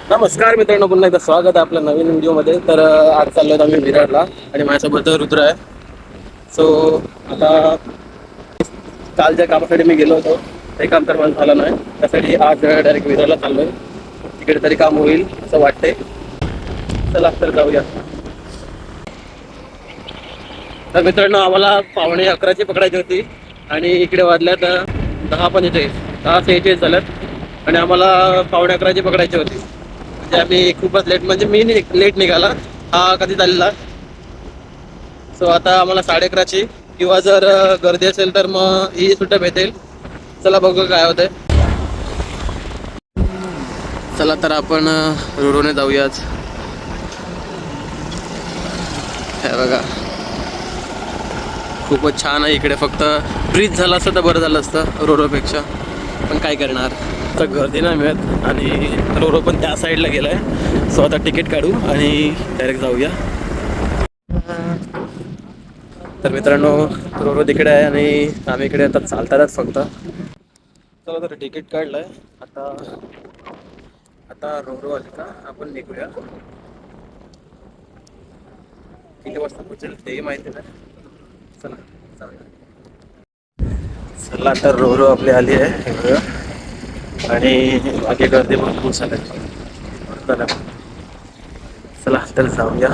नमस्कार मित्रांनो, पुन्हा एकदा स्वागत आहे आपल्या नवीन व्हिडिओमध्ये. तर आज चाललोय आम्ही विरारला आणि माझ्यासोबत रुद्र आहे. सो आता काल ज्या कामासाठी मी गेलो होतो ते काम तर मला झालं नाही, त्यासाठी आज डायरेक्ट विरारला चाललोय. तिकडे तरी काम होईल असं वाटतंय. चला तर जाऊया. तर मित्रांनो, आम्हाला 11:45 पकडायची होती आणि इकडे वाजल्यात 10:45, 10:46 झाल्यात आणि आम्हाला 11:45 पकडायची होती. म्हणजे आम्ही खूपच लेट, म्हणजे मी लेट निघाला, हा कधी चालला. सो आता आम्हाला 11:30 किंवा जर गर्दी असेल तर मग ही सुट्ट्या भेटेल. चला बघू काय होतंय. चला तर आपण रोरोने जाऊयाच. हे बघा, खूपच छान आहे इकडे. फक्त ब्रिज झाला असतं तर बरं झालं असतं रोरोपेक्षा, पण काय करणार, तर गर्दी नाही मिळत आणि रोरो पण त्या साईडला गेलाय. सो आता तिकीट काढू आणि डायरेक्ट जाऊया. तर मित्रांनो, रोरो तिकडे आहे आणि आम्ही इकडे आता चालतातच फक्त. चला तर तिकीट काढलंय. आता आता रोरो आली का आपण निघूया. किती वाजता पोहोचेल तेही माहिती नाही. चला चला तर रोरो आपली आली आहे आणि बाकी गर्दी भरपूर झाली. चला तर जाऊया.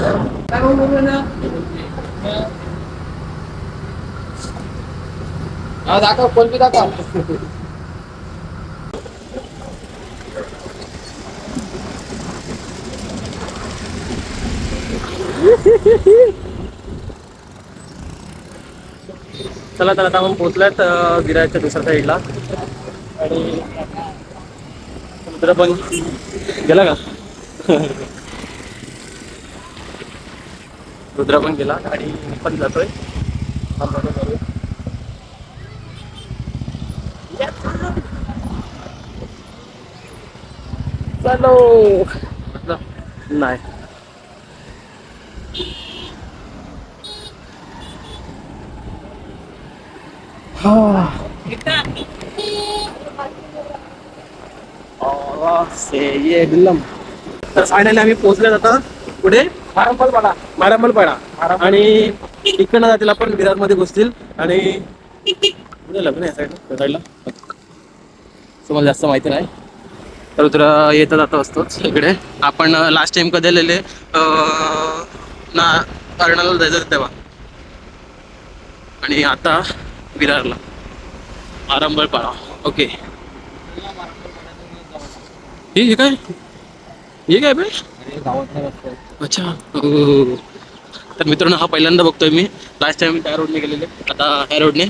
दाखव, कोणती दाखव. चला तर आता आपण पोहोचल्यात विरारच्या दुसऱ्या साईडला आणि रुद्र पण गेला का? रुद्र पण गेला आणि मी पण जातोय. चलो. नाही, तर फायनली आम्ही पोहोचल्यात आता पुढे मारांबलपाडा आणि इकडनं जातील आपण विरारमध्ये घुसतील आणि पुढे लग्न आहे साईडला. तुम्हाला जास्त माहिती नाही, तर तुला येता जाता असतोच इकडे. आपण लास्ट टाइम कधी आलेले ना, कर्नाला जायचं तेव्हा, आणि आता विरारला आरंबळपाडा. ओके, हे काय, हे काय बे? अच्छा. हो. तर मित्रांनो, हा पहिल्यांदा बघतोय मी. लास्ट टाइम त्या रोडने गेलेले, आता ह्या रोडने.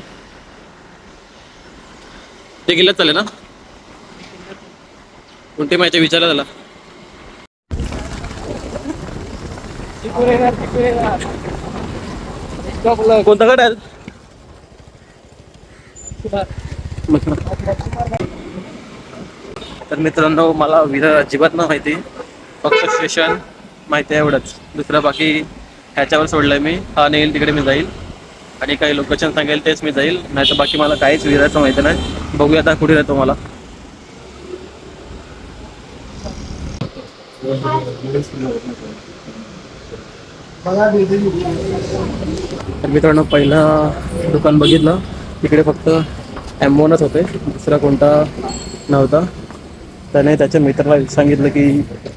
ते गेलं चालेल ना, कोणते माहिती विचारा त्याला. कोणता गड आहे? तर मित्रांनो, मला विरार अजिबात नाही माहिती, फक्त स्टेशन माहिती आहे एवढंच. दुसरं बाकी ह्याच्यावर सोडलंय मी. हा नेईल तिकडे मी जाईल आणि काही लोकेशन सांगेल तेच मी जाईल, नाही तर बाकी मला काहीच विरारचं माहिती नाही. बघूया आता कुठे येतो मला. तर मित्रांनो, पहिलं दुकान बघितलं, तिकडे फक्त ॲम्बोनच होते, दुसरा कोणता नव्हता. त्याने त्याच्या मित्राला सांगितलं की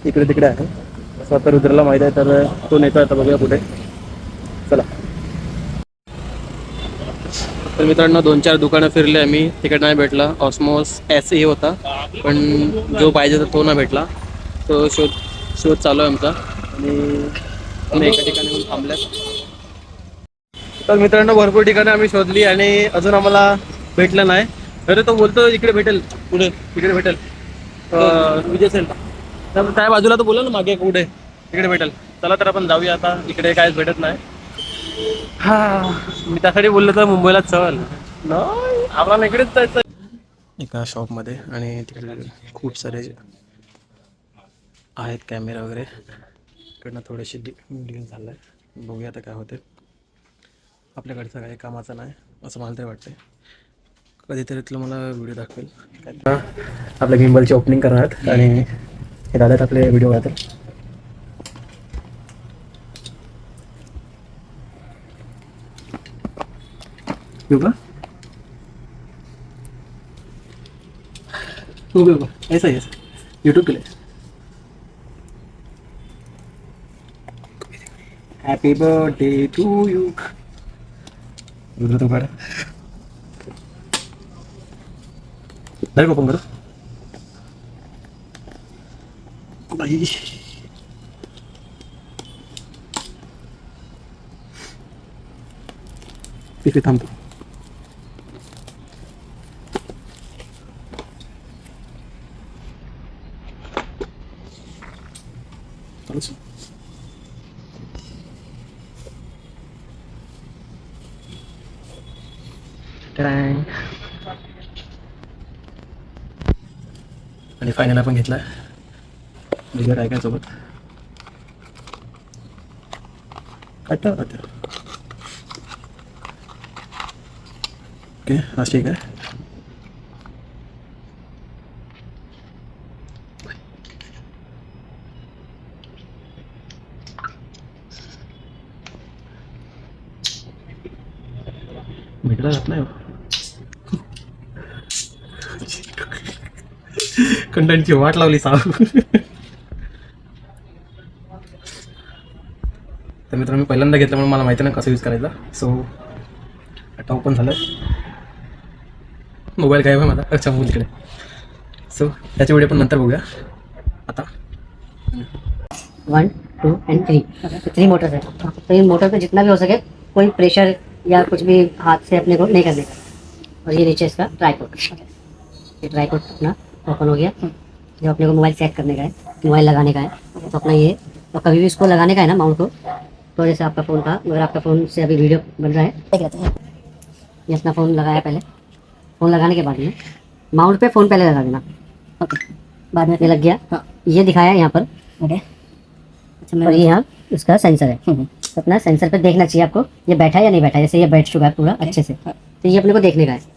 इकडे तिकडे आहे. स्वतः रुद्रला माहीत आहे, तर तो नेतो. आता बघूया कुठे. चला. तर मित्रांनो, 2-4 दुकानं फिरले आम्ही, तिकडे नाही भेटला. ऑस्मोस SE होता, पण जो पाहिजे तो नाही भेटला. तो शोध चालू आहे आमचा आणि एका ठिकाणी येऊन थांबल्यात. तर मित्रांनो, भरपूर ठिकाणी आम्ही शोधली आणि अजून आम्हाला भेटलं नाही. अरे तो बोलतो इकडे भेटेल, पुढे इकडे भेटेल, विजय सेल. तर त्या बाजूला तो बोला ना, मागे कुठे तिकडे भेटेल. चला तर आपण जाऊया आता. इकडे काहीच भेटत नाही. हा, मी त्यासाठी बोललो तर मुंबईला चल, नाही आम्हाला इकडेच जायचं एका शॉपमध्ये. आणि तिकडे खूप सारे आहेत कॅमेरा वगैरे. इकडनं थोडेसे डील झालं आहे. बघूया आता काय होते. आपल्याकडचं काही कामाचं नाही असं मला तरी वाटतं. कधीतरी तुला मला व्हिडिओ दाखवेल. आपल्या गिम्बलची ओपनिंग करणार आणि हे दादा आपले व्हिडिओ राहतात. येऊ का? हो ऐसा ही यूट्यूब के लिए. Happy birthday to you. Rudra तो काढ. नाही ओपन करू बाई. तिथे थांबतो. आणि फायनल आपण घेतला काय काय सोबत काढतो. ओके आज ठीक आहे. भेटला जात नाही कंटेंटची वाट लावली साव. तर मित्रांनो मी पहिल्यांदा घेतलं म्हणून मला माहिती नाही कसं यूज करायचा. सो आता ओपन झालं. मोबाईल काय आहे माझा. अच्छा मोबाईलकडे. सो त्याची व्हिडिओ पण नंतर बघूया. आता 1, 2 and 3 3 मोटर्स है. तो इन मोटर पे जितना भी हो सके कोई प्रेशर या कुछ भी हाथ से अपने को नहीं करने का. और ये नीचे इसका ट्राइपॉड. ये ट्राइपॉड अपना ओपन हो गया. जो अपने को मोबाइल सेट करने का है, मोबाइल लगाने का है, तो अपना ये. और कभी भी इसको लगाने का है ना माउंट को, तो जैसे आपका फ़ोन था, अगर आपका फ़ोन से अभी वीडियो बन रहा है, ये अपना फ़ोन लगाया पहले. फ़ोन लगाने के बाद में माउंट पे फ़ोन पहले लगा देना. ओके. बाद में ये लग गया. हाँ. ये दिखाया यहाँ पर. ओके. और ये यहाँ उसका सेंसर है. तो अपना सेंसर पे देखना चाहिए आपको ये बैठा है या नहीं बैठा है. जैसे ये बैठ चुका है पूरा अच्छे से, तो ये अपने को देखने का है.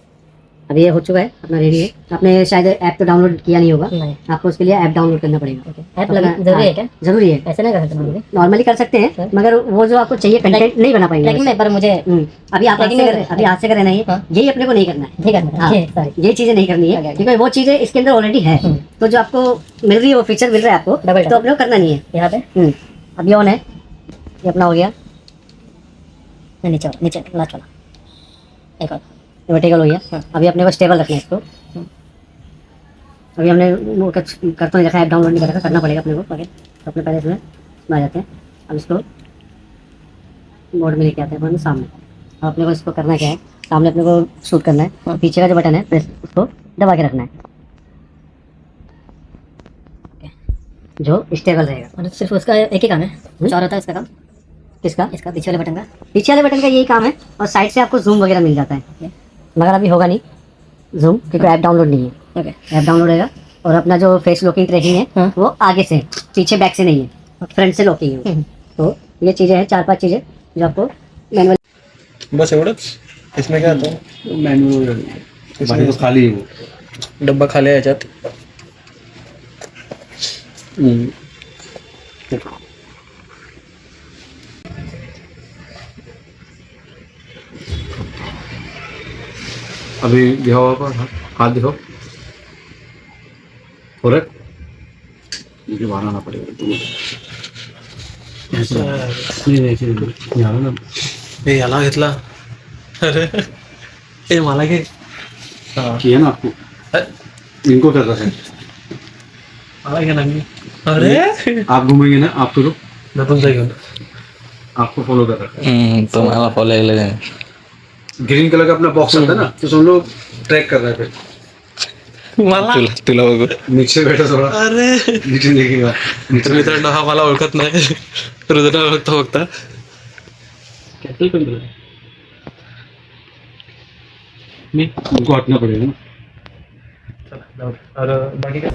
अब ये हो चुका है अपना रेडी है. आपने शायद ऐप तो डाउनलोड किया नहीं होगा. आपको उसके लिए ऐप डाउनलोड करना पड़ेगा. ऐप लगा जरूरी है क्या? जरूरी है. ऐसे नहीं कर सकते. नॉर्मली कर सकते हैं मगर वो जो आपको चाहिए कंटेंट नहीं बना पाएंगे. लेकिन पर मुझे अभी आप अभी हाथ से कर रहे हैं. यही अपने को नहीं करना है. ठीक है. ये चीजें नहीं करनी है क्योंकि वो चीजें इसके अंदर ऑलरेडी है. तो जो आपको मिल रही है वो फीचर मिल रहा है आपको, तो अपने को करना नहीं है यहाँ पे. अब ये ऑन है. ये अपना हो गया. नीचे नीचे लास्ट वाला एक और वर्टिकल हो गया. अभी अपने को स्टेबल रखना है इसको. अभी हमने कर तो नहीं रखा, ऐप डाउनलोड नहीं कर रखा, करना पड़ेगा अपने को. ओके. तो अपने पहले इसमें आ जाते हैं. अब इसको मोड में लेके आते हैं सामने. अब अपने को इसको करना क्या है, सामने अपने को शूट करना है. पीछे का जो बटन है प्रेस उसको दबा के रखना है जो स्टेबल रहेगा. और सिर्फ उसका एक ही काम है. कुछ और होता है इसका काम. किसका? इसका पीछे वाले बटन का. पीछे वाले बटन का यही काम है. और साइड से आपको जूम वगैरह मिल जाता है, मगर अभी होगा नहीं जूम क्योंकि ऐप डाउनलोड नहीं है. ओके. ऐप डाउनलोड होगा. और अपना जो फेस लॉकिंग ट्रैकिंग है वो आगे से, पीछे बैक से नहीं है, फ्रंट से लॉकिंग है. तो ये चीज़ें हैं 4-5 चीज़ें जो आपको मैनुअल. बस एवढंच. इसमें क्या आता है मैनुअल. बाकी तो खाली है वो. डब्बा खाली आहे याच्यात. अभी दिखाओ आप हाथ दिखाओ. हो रहा है. मुझे बनाना पड़ेगा. नहीं नहीं यार ना. हे याला घेतला. अरे हे मला घे. किया ना आपको. इनको कर रहा है. मला घे ना मी. अरे आप घूमेंगे ना, आप करो. मैं तुमचा घेऊन. आपको फॉलो कर रहा है. तो मला फॉलो केलं. ग्रीन कलर का अपना बॉक्स आता है ना, तो हम लोग ट्रैक कर रहे थे. मला तुला बघू. नीचे बैठा थोड़ा. अरे नीचे देखेगा. नीचे मित्रांनो हा मला ओळखत नाही. हृदय ओळखता फक्त. कैसे कर रहा है. उनको हटना पड़ेगा ना. बाकी काय.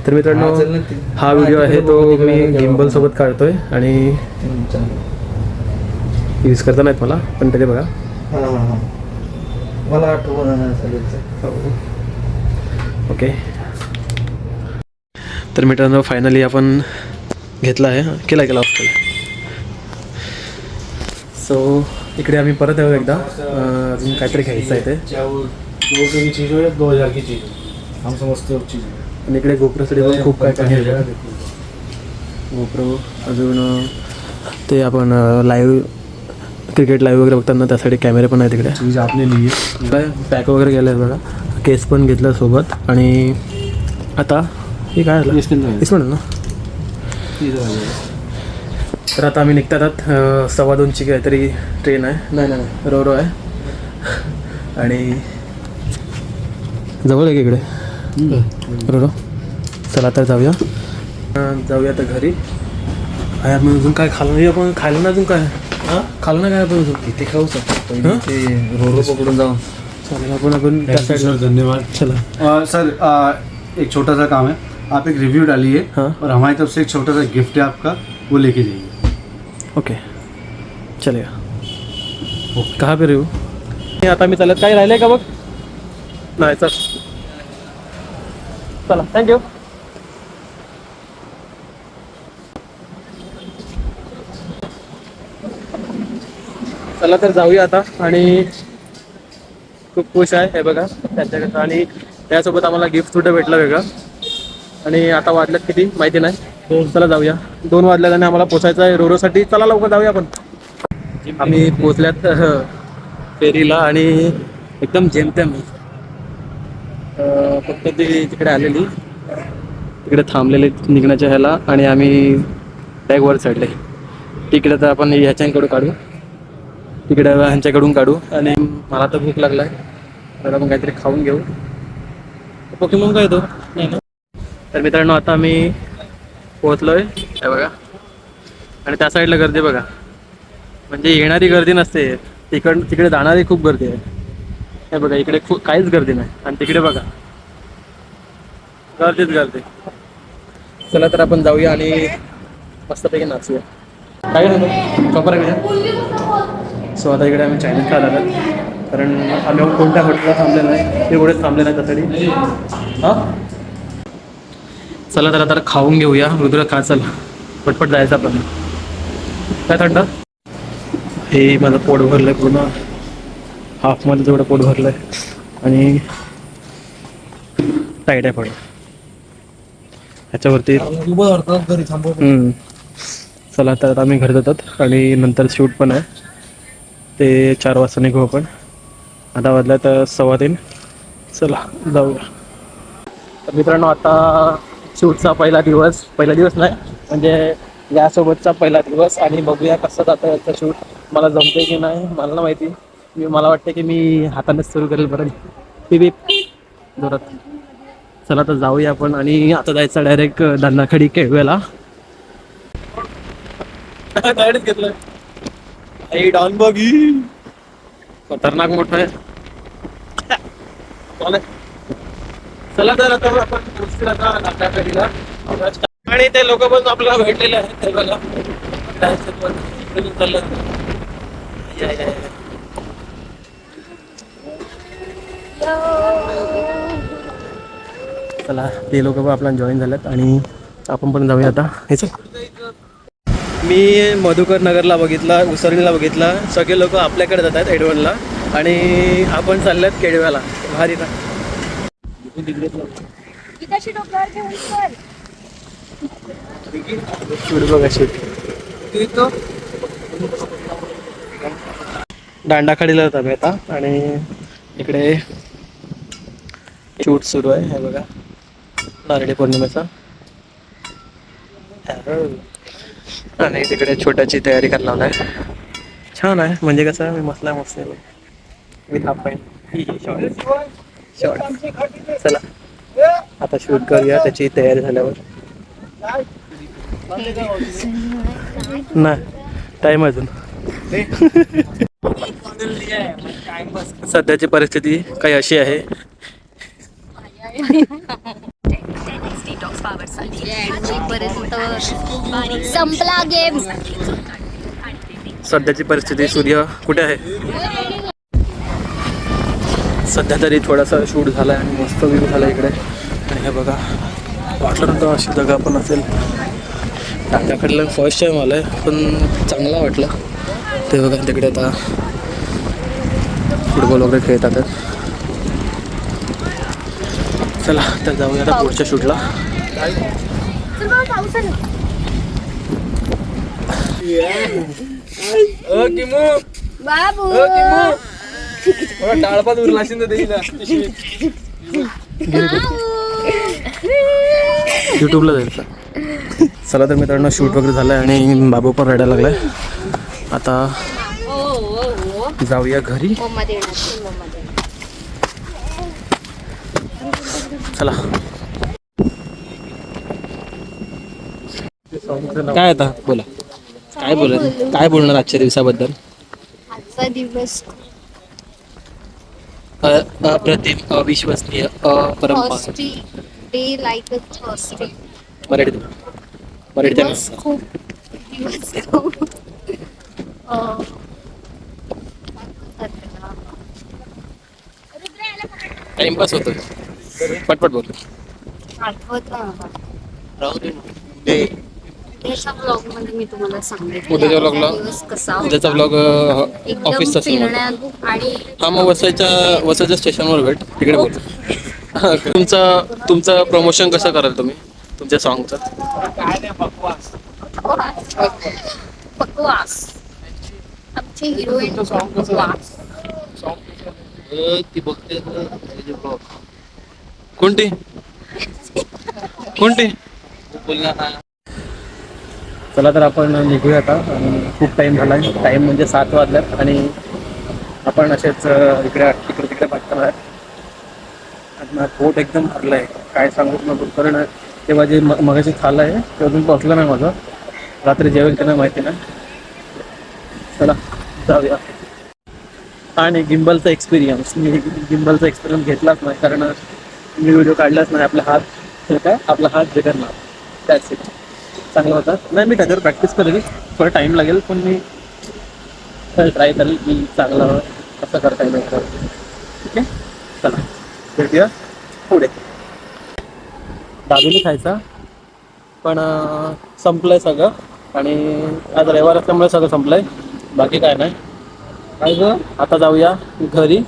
तर मित्रांनो हा व्हिडिओ आहे तो मी गिम्बल सोबत काढतोय आणि यूज करता नाहीत मला, पण तरी बघा. मला आठवण. ओके. तर मित्रांनो फायनली आपण घेतला आहे, केला ऑफ केला. सो इकडे आम्ही परत येऊ एकदा, अजून काहीतरी घ्यायचं आहे ते. दो की चीज़ हो या 2000 की चीज़ हो, हम समझते हो चीज़. आणि इकडे गोप्रोसाठी पण खूप काय काय आहे. गोप्रो, अजून ते आपण लाईव्ह क्रिकेट लाईव्ह वगैरे बघताना त्यासाठी कॅमेरे पण आहे तिकडे. चीज़ आपने ली है. काय पॅक वगैरे केलं आहे बघा, केस पण घेतलं सोबत. आणि आता हे काय झालं इसं ना. तर आता आम्ही निघतात, 2:15ची काहीतरी ट्रेन आहे. नाही रो आहे. आणि जवळ आहे इकडे रो. चला आता जाऊया आता घरी. आहे मग अजून काय खाल्लं नाही आपण, खायला ना अजून काय खाल्लं ना काय आपण अजून इथे खाऊ शकतो ते रो पकडून जाऊन. चालेल आपण त्या साईडला. धन्यवाद. चला सर एक छोटा सा काम है, आप एक रिव्यू डालिए हाँ. और हमारी तरफ से एक छोटा सा गिफ्ट है आपका, वो लेके जाइए. ओके चलेगा. कहाँ पे रेऊ. आता मी चालत, काही राहिलं आहे का बघ. नाही चल चला थँक्यू. चला तर जाऊया आता. आणि खूप खुश आहे हे बघा त्यांच्याकडं. आणि त्यासोबत आम्हाला गिफ्ट सुद्धा भेटलं वेगळं. आणि आता वाजल्यात किती माहिती नाही. चला जाऊया. 2 वाजल्यात आणि आम्हाला पोचायचं आहे रोरोसाठी. चला लवकर जाऊया आपण. आम्ही पोचल्यात फेरीला आणि एकदम जेमतेम. फक्त ती तिकडे आलेली, तिकडे थांबलेले निघण्याच्या ह्याला. आणि आम्ही बॅग वर चढले. तिकडे तर आपण ह्याच्यांकडून काढू, तिकडे ह्यांच्याकडून काढू. आणि मला तर भूक लागला आहे, तर आपण काहीतरी खाऊन घेऊ. पोकेमॉन काय येतो नाही ना. तर मित्रांनो आता आम्ही पोहोचलो आहे हे बघा. आणि त्या साईडला गर्दी बघा, म्हणजे येणारी गर्दी नसते, तिकडे जाणारी खूप गर्दी आहे. हे बघा इकडे काहीच गर्दी नाही. आणि तिकडे बघा गर्दीच गर्दी. चला तर आपण जाऊया आणि मस्तपैकी नाचूया. काय नाही कपर आहे. सो आता इकडे आम्ही चायनीज खायला लागत, कारण आम्ही कोणत्या हॉटेलला थांबले नाही, ते एवढेच थांबले नाही त्यासाठी. हां चला तर आता खाऊन घेऊया. रुद्र खा, चला पटपट जायचं आपण. काय थंड हे माझं पोट भरलंय पूर्ण, हाफमध्ये जेवढं पोट भरलंय. आणि टाईट आहे पण ह्याच्यावरती. चला तर आम्ही घरी जातात आणि नंतर शूट पण आहे, ते 4 वाजता निघू आपण. आता वाजला तर 3:15. चला जाऊया. तर मित्रांनो आता शूटचा पहिला दिवस नाही, म्हणजे यासोबतचा पहिला दिवस. आणि बघूया कसं जातं याचं शूट. मला जमते की नाही मला नाही माहिती. मला वाटते की मी हातानेच सुरू करेल बरं. पिप जोरात. चला तर जाऊया आपण. आणि आता जायचं डायरेक्ट दांडाखडी केळव्याला. गाडीच घेतलं डॉन बघी, खतरनाक मोठं आहे. चला तर आता आपण दांडाखडीला. आणि ते लोक पण आपल्याला भेटलेले आहेत ते बघा. चला ते लोक पण आपल्याला जॉईन झालेत आणि आपण पण जाऊया आता. हेच मी मधुकर नगरला बघितला, उसरणीला बघितला, सगळे लोक आपल्याकडे जात आहेत एडवनला. आणि आपण चालल्यात केळव्याला. भारी ना. दांडाखडीला जातो आम्ही आता. आणि इकडे शूट सुरू आहे हे बघा, नारळी पौर्णिमेचा. आणि तिकडे छोट्याची तयारी करायला लावलाय. छान आहे, म्हणजे कसं मी मसला मस्त विथ हाफ पॅन्ट शॉर्ट. चला आता शूट करूया त्याची तयारी झाल्यावर. नाही टाइम अजून. सध्याची परिस्थिती काही अशी आहे. संपला गेम. सध्याची परिस्थिती. सूर्य कुठे आहे सध्या तरी. थोडासा शूट झाला आणि मस्त व्ह्यू झाला इकडे. आणि हे बघा वाटलं नव्हतं अशी जागा पण असेल. टाक्याकडलं फर्स्ट टाईम आलं आहे, पण चांगला वाटलं. ते बघा तिकडे आता फुटबॉल वगैरे खेळतात. चला तर जाऊया आता पुढच्या शूटला. बाबू डाळपात उरलाशीन तर देईल युट्यूबला जाईल का. चला तर मित्रांनो शूट वगैरे झालं आहे आणि बाबू पण रडायला लागलाय. आता जाऊया घरी. चला काय आता बोला, काय बोलणार आजच्या दिवसाबद्दल. आजचा दिवस अप्रतिम, अविश्वसनीय, अपरंपार. Thirsty day like a thirsty मराठीत दिवस खूप दिवस खूप टाइमपास होतो. पटपट बोल. आठवत नाही मला. राहू दे. उद्याच्या ब्लॉग मध्ये मी तुम्हाला सांगेन उद्याच्या vlogला? दिवस कसा उद्याचा होता. ब्लॉग एकदम ऑफिसचा फिरण्यात आणि हा मग वसईच्या स्टेशनवर भेट तिकडे बोल. तुमचं प्रमोशन कसं कराल तुम्ही तुमच्या सॉन्गचं. बकवास आमचे हिरोईन बकवास. ती बघते कोणती चला तर आपण निघूया आता. खूप टाइम झाला आहे. टाइम म्हणजे 7 वाजल्यात आणि आपण असेच इकडे तिकडे पाठवणार आहे. पोट एकदम भरलं आहे, काय सांगू नको. कारण तेव्हा जे मगाशी खाल्लं आहे ते अजून पोचलं नाही माझं. रात्री जेवेल त्यांना माहिती नाही. चला जाऊया. आणि गिम्बलचा एक्सपिरियन्स गिम्बलचा एक्सपिरियन्स घेतलाच नाही, कारण मी व्हिडिओ काढलाच नाही. आपला हात जगन्नाथ त्याच चांगला होता. नाही मी त्याच्यावर प्रॅक्टिस करेल, थोडा टाईम लागेल, पण मी ट्राय करेल की चांगलं कसं करता येईल. ठीक आहे चला भेटूया पुढे. दाबेली खायचा पण संपलं आहे सगळं. आणि आज रविवार असल्यामुळे सगळं संपलं आहे, बाकी काय नाही. काय गं आता जाऊया घरी.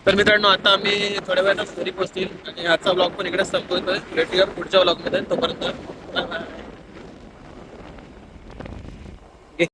तर मित्रांनो आता आम्ही थोड्या वेळातच घरी पोहोचतील आणि आजचा ब्लॉग पण इकडेच संपवतोय. भेटूया पुढच्या ब्लॉगमध्ये. तोपर्यंत